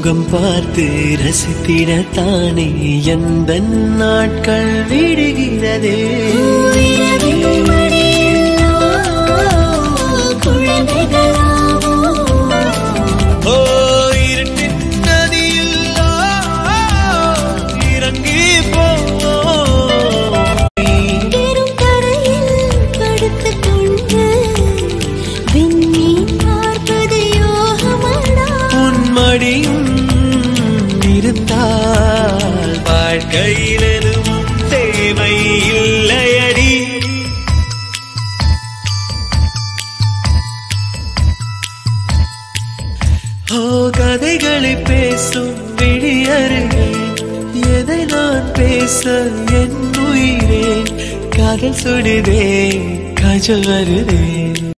முகம் பார்த்து ரசித்திடத்தானே எந்த நாட்கள் விடுகிறதே. இருந்தால் வாழ்க்கையில் எதுவும் தேவை இல்லையடி. ஓ கதைகளை பேசும் விழியருகே எதை நான் பேச என் உயிரே. காதல் சுடுதே காஜல் வருதே.